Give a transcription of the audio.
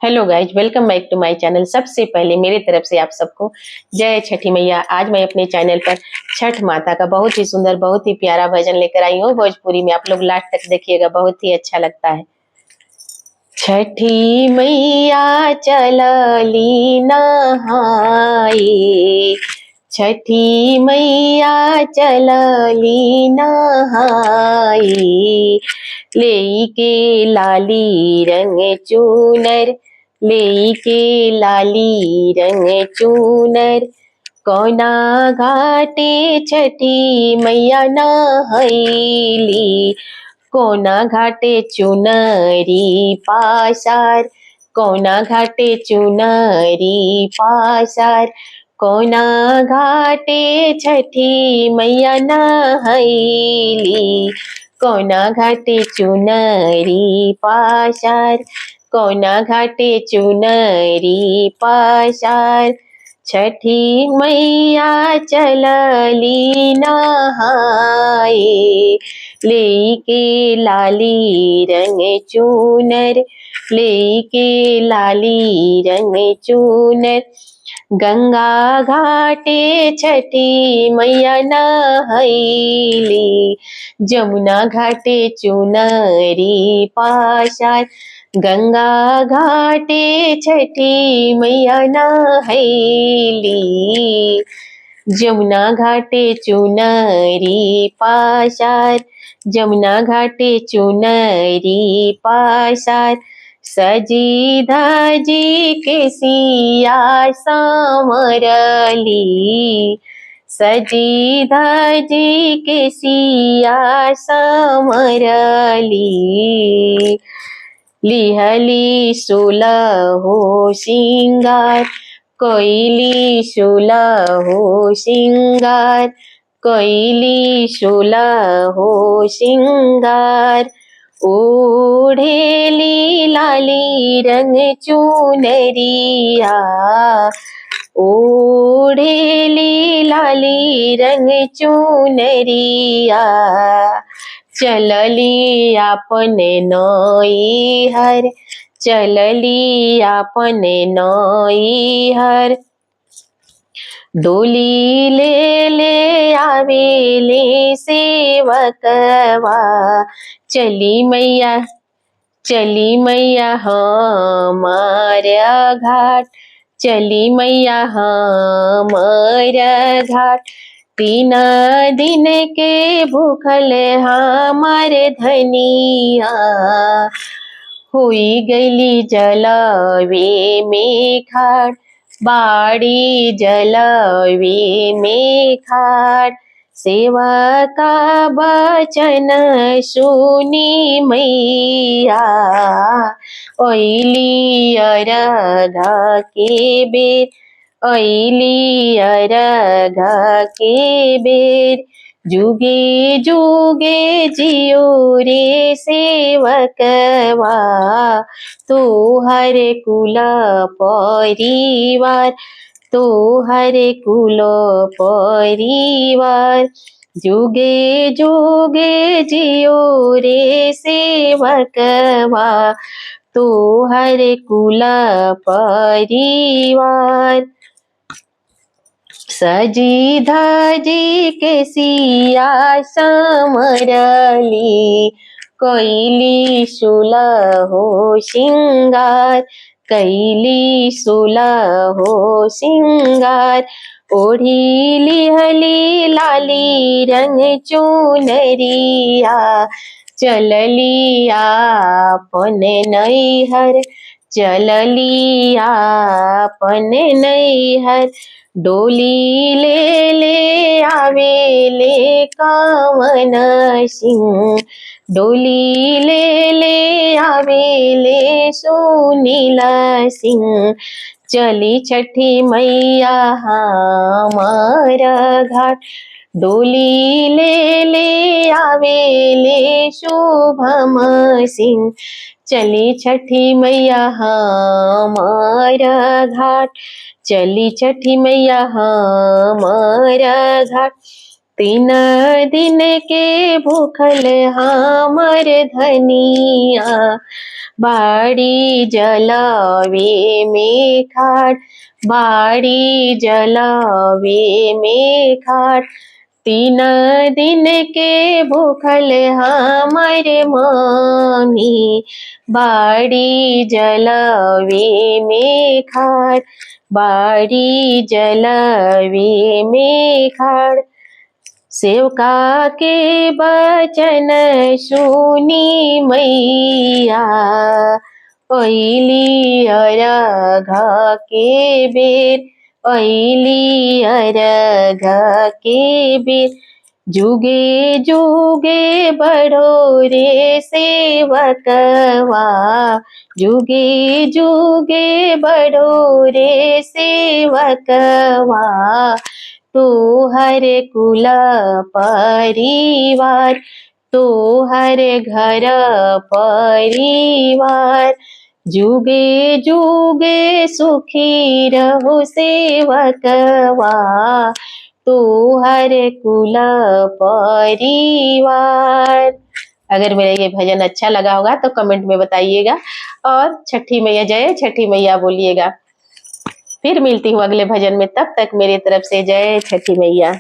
Hello guys, welcome back to my channel. सबसे पहले मेरी तरफ से आप सबको जय छठी मैया। आज मैं अपने चैनल पर छठ माता का बहुत ही सुंदर, बहुत ही प्यारा भजन लेकर आई हूँ भोजपुरी में। आप लोग लास्ट तक देखिएगा, बहुत ही अच्छा लगता है। छठी मैया चलली नहाए, छठी मैया चलली नहाए, लेके लाली रंग चूनर, लेके लाली रंग चूनर, कोना घाटे छठी मैया नहाइली, कोना घाटे चुनरी पासार, कोना घाटे चुनरी पासार, कोना घाटे छठी मैया नहाइली, कोना घाटे चुनरी पासार, कोना घाटे चुनरी पासार, छठी मैया चलली नहाए, लेके लाली रंग चूनर, लेके लाली रंग चूनर, गंगा घाटे छठी मैया नहाइली, जमुना घाटे चुनरी पासार, गंगा घाटे छठी मैया नहाइली, जमुना घाटे चुनरी पासार, जमुना घाटे चुनरी पासार, सजी धजी के सिया संवरली, सजी धजी के सिया संवरली, लिहली सुलहो सिंगार, कोइली सुलहो सिंगार, कोइली सुलहो सिंगार, ओढ़ेली लाली रंग चुनरिया, ओढ़ेली लाली रंग चुनरिया, चलली आपने नैहर, चलली आपने नैहर, डोली ले ले आवेले सेवकवा, चली मैया, चली मैया हमारा घाट, चली मैया हमारा घाट, 3 दिन के भूखल हमारे धनिया, हुई गईली जलवे में खाड़, बाड़ी जलवे में खाड़, सेवा का बचन सुनी मैया, ओइली अरघा के बेर, ओइली अरघा के बेर, जुगे जुगे जियो रे सेवकवा, तोहर कुल परिवार, तोहर कुल परिवार, जुगे जुगे जियो रे सेवकवा, तोहर कुल परिवार, सजी धजी के सिया संवरली, कोइली सुलहो सिंगार, कैली सुलहो सिंगार, ओढ़ी लिहली लाली रंग चुनरिया, चलली आपने नैहर, चलली आपने नैहर, डोली ले ले आवेले कावन सिंह, डोली ले ले आवेले सुनीला सिंह, चली छठी मैया हमारा घाट, डोली ले ले आवेले शुभम सिंह, चली छठी मैया हमारा घाट, चली छठी मैया हमारा घाट, तीन दिन के भूखल हमर धनिया, बाड़ी जलावे में खाट, बाड़ी जलावे में खाट। तीन दिन के भूखल हमर मामी, बाड़ी जलावे में खाट, बाड़ी जलावे में खाट। सेवका के बचन सुनी मैया, अइली अरघा के बेर, अइली अरघा के बेर। जुगे जुगे बढ़ो रे सेवकवा, जुगे जुगे बढ़ो रे सेवकवा। तोहर कुल परिवार, तोहर घर परिवार, जुगे जुगे सुखी रहो सेवकवा, तोहर कुल परिवार। अगर मेरा ये भजन अच्छा लगा होगा तो कमेंट में बताइएगा और छठी मैया जय छठी मैया बोलिएगा। फिर मिलती हूँ अगले भजन में, तब तक मेरी तरफ से जय छठी मैया।